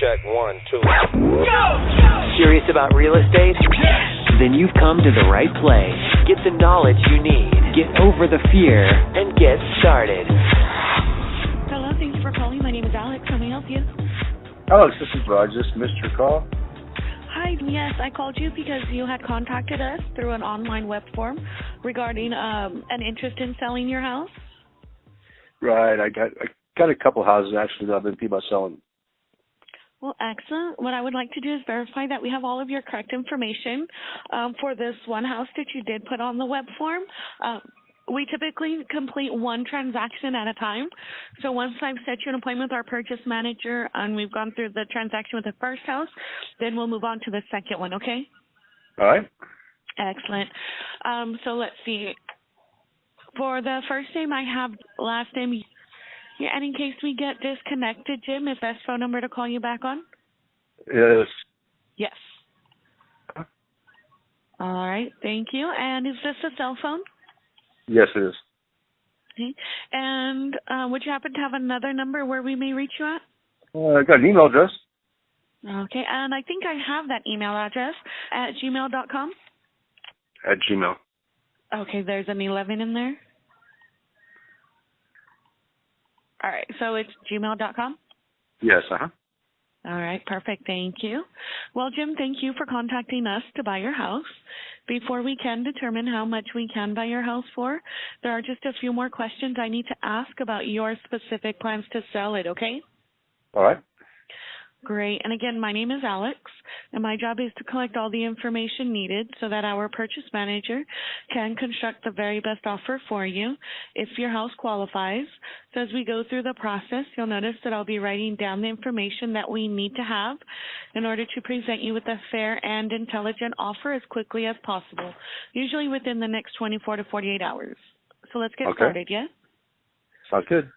check, 1, 2. Serious about real estate? Then you've come to the right place. Get the knowledge you need. Get over the fear and get started. Hello, thanks for calling. My name is Alex. How may I help you? Alex, this is Rod. Just missed your call. Hi, yes, I called you because you had contacted us through an online web form regarding an interest in selling your house. Right. I got a couple houses actually that I've been thinking about selling. Well, excellent. What I would like to do is verify that we have all of your correct information for this one house that you did put on the web form. We typically complete one transaction at a time. So once I've set you an appointment with our purchase manager and we've gone through the transaction with the first house, then we'll move on to the second one, okay? All right. Excellent. So let's see. For the first name, I have last name. Yeah, and in case we get disconnected, Jim, is best phone number to call you back on? Yes. Yes. All right, thank you. And is this a cell phone? Yes, it is. Okay. And would you happen to have another number where we may reach you at? I got an email address. Okay, and I think I have that email address at gmail.com. At Gmail. Okay, there's an 11 in there. All right, so it's gmail.com? Yes, All right, perfect. Thank you. Well, Jim, thank you for contacting us to buy your house. Before we can determine how much we can buy your house for, there are just a few more questions I need to ask about your specific plans to sell it, okay? All right. Great. And again, my name is Alex, and my job is to collect all the information needed so that our purchase manager can construct the very best offer for you if your house qualifies. So as we go through the process, you'll notice that I'll be writing down the information that we need to have in order to present you with a fair and intelligent offer as quickly as possible, usually within the next 24 to 48 hours. So let's get started, yeah? Sounds good.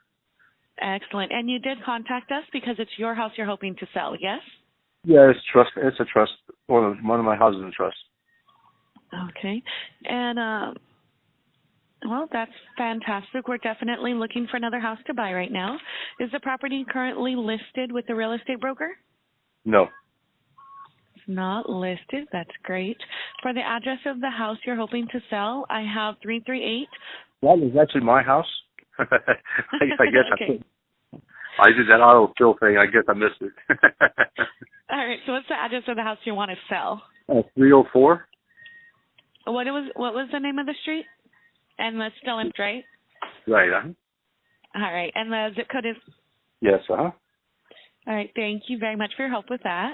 Excellent. And you did contact us because it's your house you're hoping to sell, yes? Yeah, it's trust. It's a trust. One of my houses in trust. Okay. And, well, that's fantastic. We're definitely looking for another house to buy right now. Is the property currently listed with the real estate broker? No. It's not listed. That's great. For the address of the house you're hoping to sell, I have 338. That is actually my house. I guess okay. I did that auto fill thing. I guess I missed it. All right. So what's the address of the house you want to sell? 304. What was the name of the street? And that's still in, right? Right. All right. And the zip code is? Yes. All right. Thank you very much for your help with that.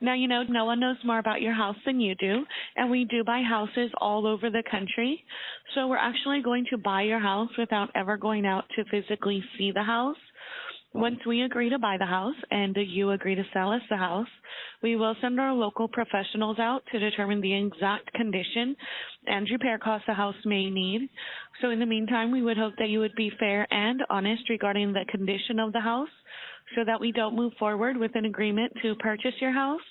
Now, you know, no one knows more about your house than you do, and we do buy houses all over the country. So we're actually going to buy your house without ever going out to physically see the house. Once we agree to buy the house and you agree to sell us the house, we will send our local professionals out to determine the exact condition and repair costs the house may need. So in the meantime, we would hope that you would be fair and honest regarding the condition of the house so that we don't move forward with an agreement to purchase your house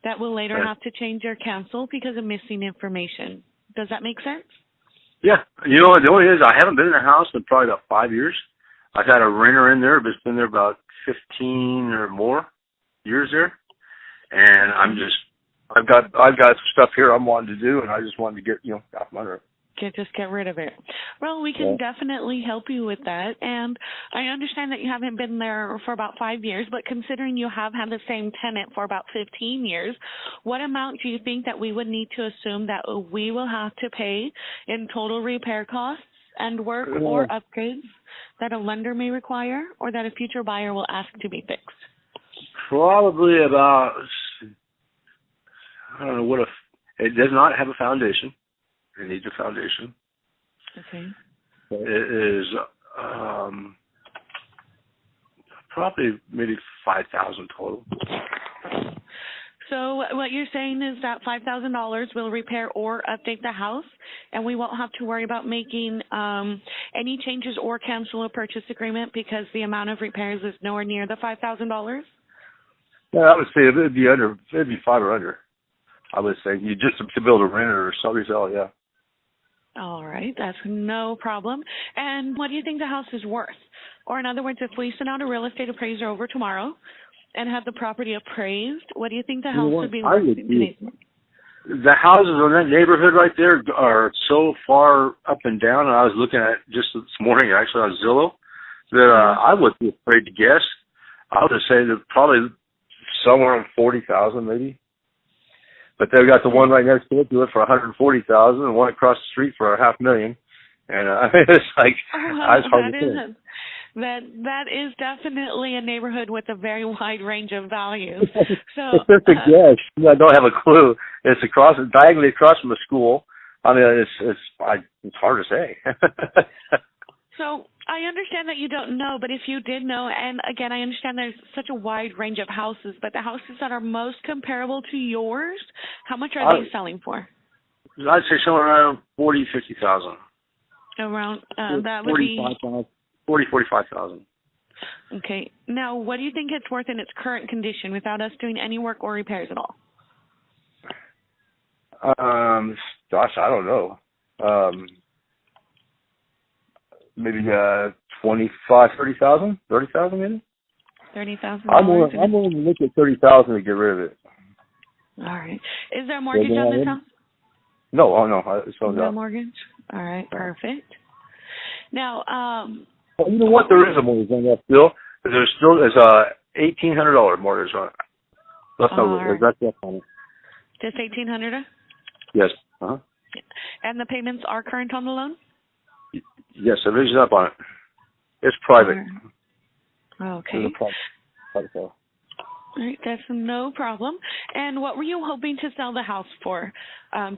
that will later have to change or cancel because of missing information. Does that make sense? Yeah. You know, the only thing is I haven't been in the house in probably about 5 years. I've had a renter in there, but it's been there about 15 or more years there. And I've got stuff here I'm wanting to do, and I just wanted to get, out from under it. Just get rid of it. Well, we can definitely help you with that. And I understand that you haven't been there for about 5 years, but considering you have had the same tenant for about 15 years, what amount do you think that we would need to assume that we will have to pay in total repair costs and work or upgrades that a lender may require or that a future buyer will ask to be fixed? Probably about, I don't know, it does not have a foundation. It needs a foundation. Okay. It is probably maybe $5,000 total. So what you're saying is that $5,000 will repair or update the house, and we won't have to worry about making any changes or cancel a purchase agreement because the amount of repairs is nowhere near the $5,000? Yeah, I would say it'd be 5 or under. I would say you just to build a renter or something, yeah. All right, that's no problem. And what do you think the house is worth? Or in other words, if we send out a real estate appraiser over tomorrow and had the property appraised, what do you think the house would be I worth would in today's market? The houses in that neighborhood right there are so far up and down, and I was looking at just this morning actually on Zillow, that I would be afraid to guess. I would say that probably somewhere around 40,000 maybe. But they've got the one right next to it for 140,000, and one across the street for $500,000. And it's like it's hard to say. That is definitely a neighborhood with a very wide range of values. So it's just a guess. I don't have a clue. It's diagonally across from a school. I mean, it's hard to say. So I understand that you don't know, but if you did know, and again, I understand there's such a wide range of houses, but the houses that are most comparable to yours, how much are they selling for? I'd say somewhere around 50,000. Around that would be 45,000. Okay. Now, what do you think it's worth in its current condition without us doing any work or repairs at all? Gosh, I don't know. Maybe 30,000 maybe. 30,000. I'm willing to look at 30,000 to get rid of it. All right. Is there a mortgage on this house? No. Oh no. It's no mortgage. All right. Perfect. Now, you know what? There is a mortgage on that still. There's a $1,800 mortgage on it. That's on it. Just $1,800? Yes. Uh-huh. And the payments are current on the loan? Yes, everything's up on it. It's private. Okay. It's a private sale. All right, that's no problem. And what were you hoping to sell the house for?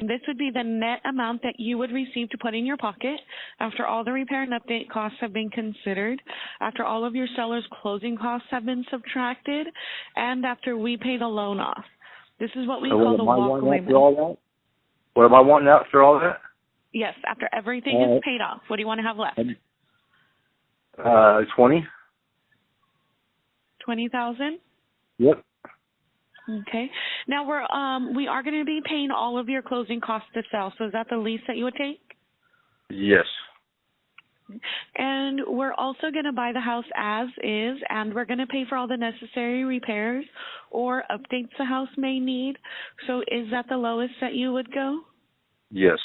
This would be the net amount that you would receive to put in your pocket after all the repair and update costs have been considered, after all of your seller's closing costs have been subtracted, and after we pay the loan off. This is what we call the walkaway amount. What am I wanting after all that? Yes, after everything is paid off. What do you want to have left? 20. 20,000? Yep. Okay. Now we are going to be paying all of your closing costs to sell. So is that the lease that you would take? Yes. And we're also going to buy the house as is, and we're going to pay for all the necessary repairs or updates the house may need. So is that the lowest that you would go? Yes.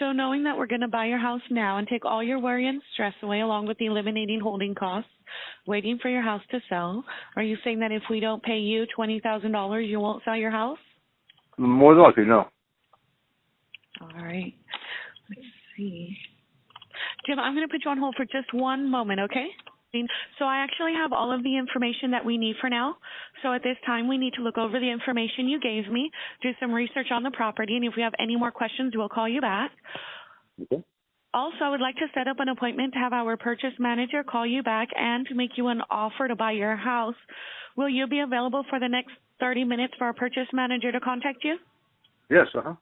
So knowing that we're going to buy your house now and take all your worry and stress away along with the eliminating holding costs, waiting for your house to sell, are you saying that if we don't pay you $20,000, you won't sell your house? More than likely, no. All right. Let's see. Jim, I'm going to put you on hold for just one moment, okay? So I actually have all of the information that we need for now. So at this time, we need to look over the information you gave me, do some research on the property, and if we have any more questions, we'll call you back. Okay. Also, I would like to set up an appointment to have our purchase manager call you back and to make you an offer to buy your house. Will you be available for the next 30 minutes for our purchase manager to contact you? Yes, uh-huh.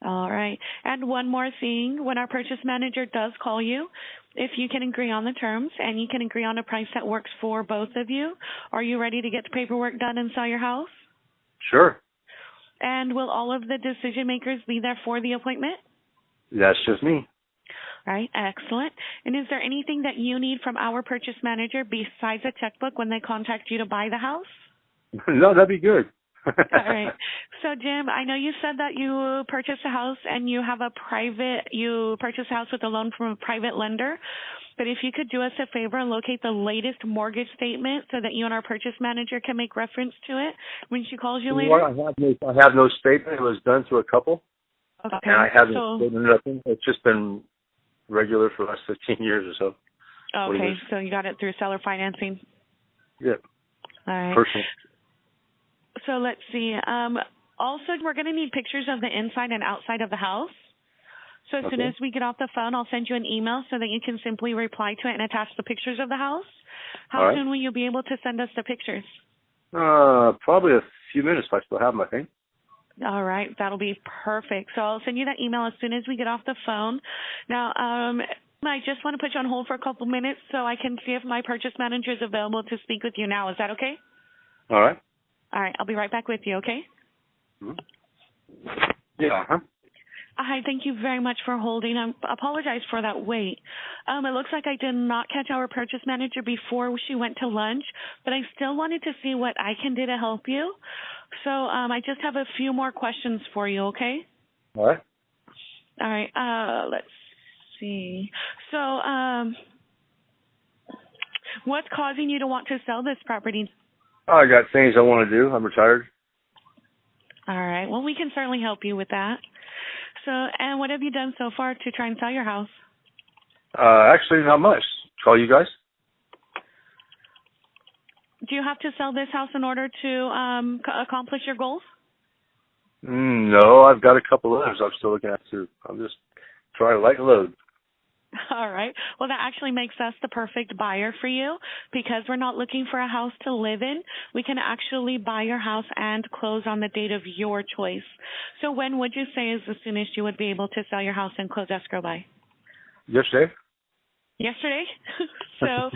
All right. And one more thing, when our purchase manager does call you, if you can agree on the terms and you can agree on a price that works for both of you, are you ready to get the paperwork done and sell your house? Sure. And will all of the decision makers be there for the appointment? That's just me. All right, excellent. And is there anything that you need from our purchase manager besides a checkbook when they contact you to buy the house? No, that'd be good. All right. So, Jim, I know you said that you purchased a house and you purchased a house with a loan from a private lender. But if you could do us a favor and locate the latest mortgage statement so that you and our purchase manager can make reference to it when she calls you later. Well, I have no statement. It was done through a couple. Okay. And I haven't statement nothing. It's just been regular for the last 15 years or so. Okay, so you got it through seller financing. Yep. All right. Personal. So let's see. Also, we're going to need pictures of the inside and outside of the house. So as soon as we get off the phone, I'll send you an email so that you can simply reply to it and attach the pictures of the house. How soon will you be able to send us the pictures? Probably a few minutes if I still have them, I think. All right. That'll be perfect. So I'll send you that email as soon as we get off the phone. Now, I just want to put you on hold for a couple minutes so I can see if my purchase manager is available to speak with you now. Is that okay? All right. All right. I'll be right back with you, okay? Mm-hmm. Yeah, uh-huh. Hi, thank you very much for holding. I apologize for that wait. It looks like I did not catch our purchase manager before she went to lunch, but I still wanted to see what I can do to help you. So I just have a few more questions for you, okay? All right. All right, let's see. So what's causing you to want to sell this property? I got things I want to do. I'm retired. All right, well, we can certainly help you with that. So, and what have you done so far to try and sell your house? Actually, not much. Call you guys. Do you have to sell this house in order to accomplish your goals? No, I've got a couple others I'm still looking at too. I'm just trying to lighten the load. All right. Well, that actually makes us the perfect buyer for you because we're not looking for a house to live in. We can actually buy your house and close on the date of your choice. So when would you say is the soonest you would be able to sell your house and close escrow by? Yesterday. Yesterday? So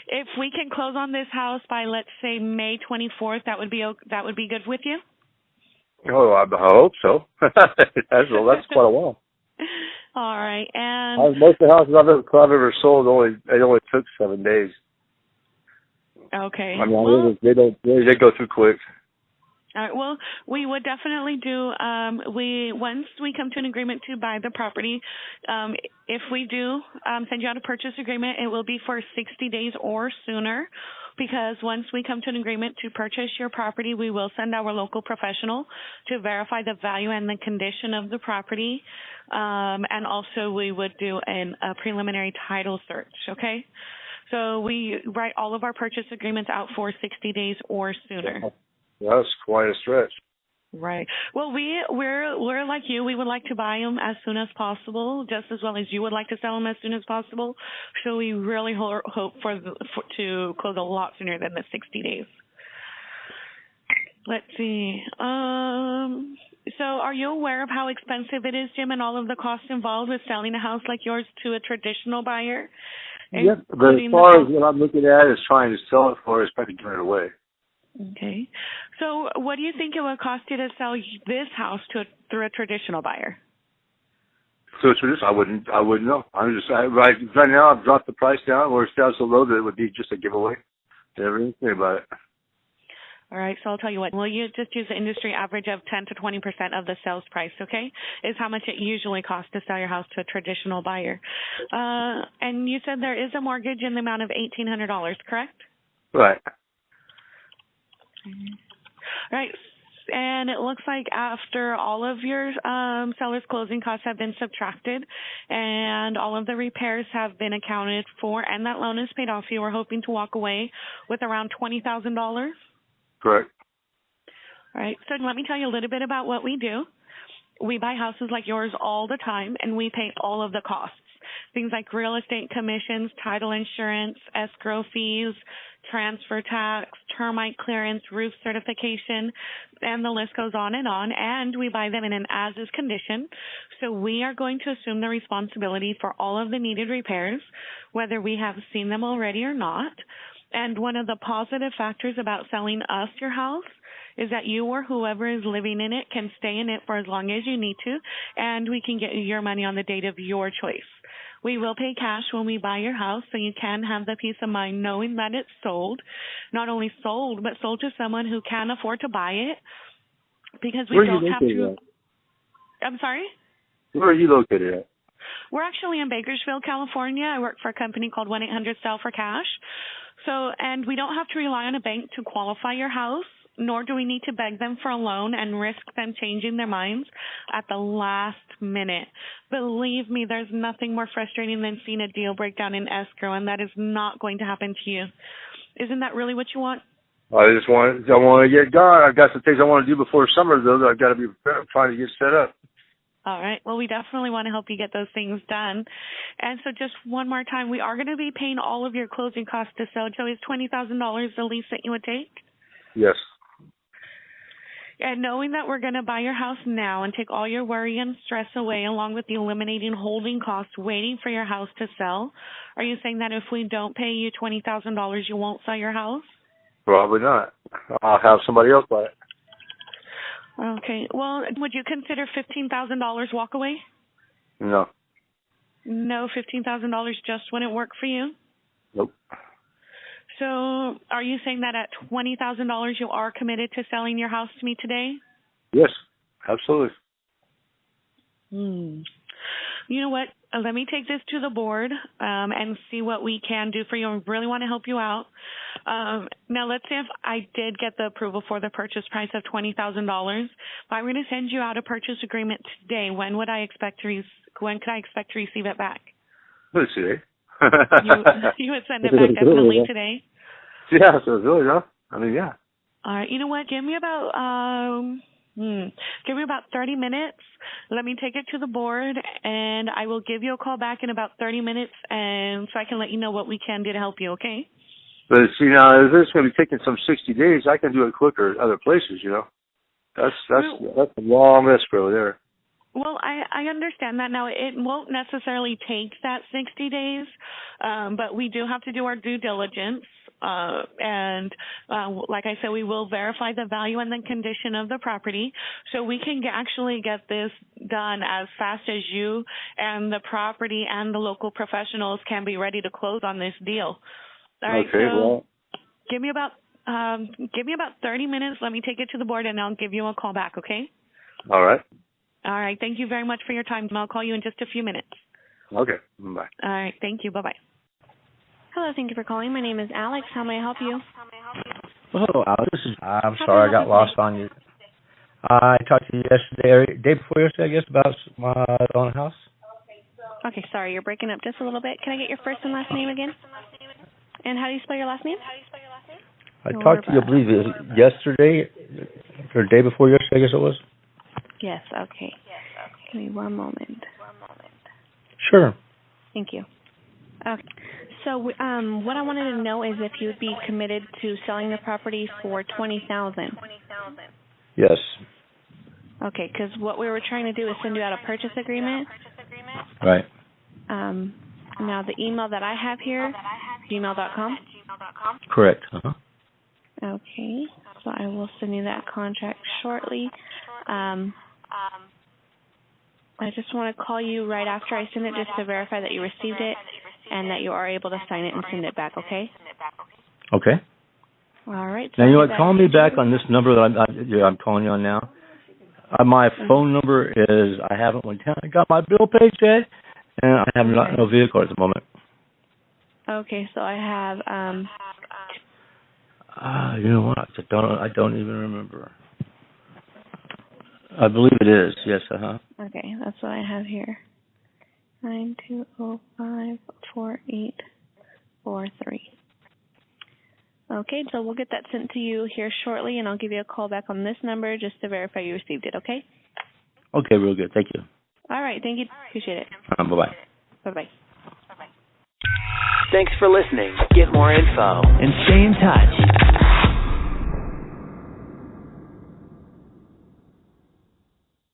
if we can close on this house by, let's say, May 24th, that would be good with you? Oh, I hope so. That's quite a while. All right, and Most of the houses I've ever sold only took 7 days. Okay. I mean, they go through quick. All right. Well, we would definitely do. Once we come to an agreement to buy the property, if we do send you out a purchase agreement, it will be for 60 days or sooner. Because once we come to an agreement to purchase your property, we will send our local professional to verify the value and the condition of the property, and also we would do a preliminary title search. Okay. So we write all of our purchase agreements out for 60 days or sooner. That's quite a stretch. Right. Well, we're like you. We would like to buy them as soon as possible, just as well as you would like to sell them as soon as possible. So we really hope to close a lot sooner than the 60 days. Let's see. So are you aware of how expensive it is, Jim, and all of the costs involved with selling a house like yours to a traditional buyer? Yep. But as far as what I'm looking at is trying to sell it for, is probably giving it away. Okay. So what do you think it would cost you to sell this house through a traditional buyer? So traditional, I wouldn't know. I'm just right now. I've dropped the price down, or it's down so low that it would be just a giveaway. Never even think about it. All right. So I'll tell you what. Well, you just use the industry average of 10 to 20% of the sales price. Okay, is how much it usually costs to sell your house to a traditional buyer. And you said there is a mortgage in the amount of $1,800, correct? Right. All right. And it looks like after all of your seller's closing costs have been subtracted and all of the repairs have been accounted for and that loan is paid off, you were hoping to walk away with around $20,000? Correct. All right. So let me tell you a little bit about what we do. We buy houses like yours all the time, and we pay all of the costs. Things like real estate commissions, title insurance, escrow fees, transfer tax, termite clearance, roof certification, and the list goes on. And we buy them in an as-is condition. So we are going to assume the responsibility for all of the needed repairs, whether we have seen them already or not. And one of the positive factors about selling us your house is that you or whoever is living in it can stay in it for as long as you need to, and we can get you your money on the date of your choice. We will pay cash when we buy your house, so you can have the peace of mind knowing that it's sold. Not only sold, but sold to someone who can afford to buy it, because we don't have to. I'm sorry? Where are you located at? We're actually in Bakersfield, California. I work for a company called 1-800-SELL-FOR-CASH. So, and we don't have to rely on a bank to qualify your house, nor do we need to beg them for a loan and risk them changing their minds at the last minute. Believe me, there's nothing more frustrating than seeing a deal break down in escrow, and that is not going to happen to you. Isn't that really what you want? I want to get done. I've got some things I want to do before summer, though, that I've got to be trying to get set up. All right. Well, we definitely want to help you get those things done. And so just one more time, we are going to be paying all of your closing costs to sell. Joey, is $20,000 the least that you would take? Yes. And knowing that we're going to buy your house now and take all your worry and stress away, along with the eliminating holding costs waiting for your house to sell, are you saying that if we don't pay you $20,000, you won't sell your house? Probably not. I'll have somebody else buy it. Okay. Well, would you consider $15,000 walk away? No. No, $15,000 just wouldn't work for you? Nope. So are you saying that at $20,000 you are committed to selling your house to me today? Yes, absolutely. You know what? Let me take this to the board and see what we can do for you. I really want to help you out. Now, let's say if I did get the approval for the purchase price of $20,000, if I were to send you out a purchase agreement today, when could I expect to receive it back? Let's see. You would send it back definitely today? Yeah, so it's really enough. I mean, yeah. All right. You know what? Give me about 30 minutes. Let me take it to the board, and I will give you a call back in about 30 minutes, and so I can let you know what we can do to help you, okay? But see, now, if it's going to be taking some 60 days, I can do it quicker at other places, you know. That's a long escrow there. Well, I understand that. Now, it won't necessarily take that 60 days, but we do have to do our due diligence. And like I said, we will verify the value and the condition of the property, so we can actually get this done as fast as you and the property and the local professionals can be ready to close on this deal. All right, okay, so well, give me about 30 minutes. Let me take it to the board, and I'll give you a call back, okay? all right. All right. Thank you very much for your time. I'll call you in just a few minutes. Okay, bye. All right. Thank you. Bye-bye. Hello, thank you for calling. My name is Alex. How may I help you? Well, hello, Alex. I'm How sorry can I I got help you lost today? on you. I talked to you yesterday, or day before yesterday, I guess, about my own house. Okay, sorry, you're breaking up just a little bit. Can I get your first and last name again? And how do you spell your last name? I talked to you, I believe, it was yesterday, or day before yesterday, I guess it was. Yes, okay. Give me one moment. Sure. Thank you. Okay. So what I wanted to know is if you would be committed to selling the property for $20,000. Yes. Okay, because what we were trying to do is send you out a purchase agreement. Right. Now, the email that I have here, gmail.com. Correct. Uh-huh. Okay, so I will send you that contract shortly. I just want to call you right after I send it just to verify that you received it and that you are able to sign it and send it back, okay? Okay. All right. So Now, you know what, call me back on this number that I'm calling you on now. My phone number is, I haven't went down, I got my bill paid yet, and I have no vehicle at the moment. Okay, so I have, you know what, I don't even remember. I believe it is, yes, uh-huh. okay, that's what I have here. 92054843. Okay, so we'll get that sent to you here shortly, and I'll give you a call back on this number just to verify you received it, okay? Okay, real good. Thank you. All right, thank you. Appreciate it. Bye-bye. Bye-bye. Thanks for listening. Get more info and stay in touch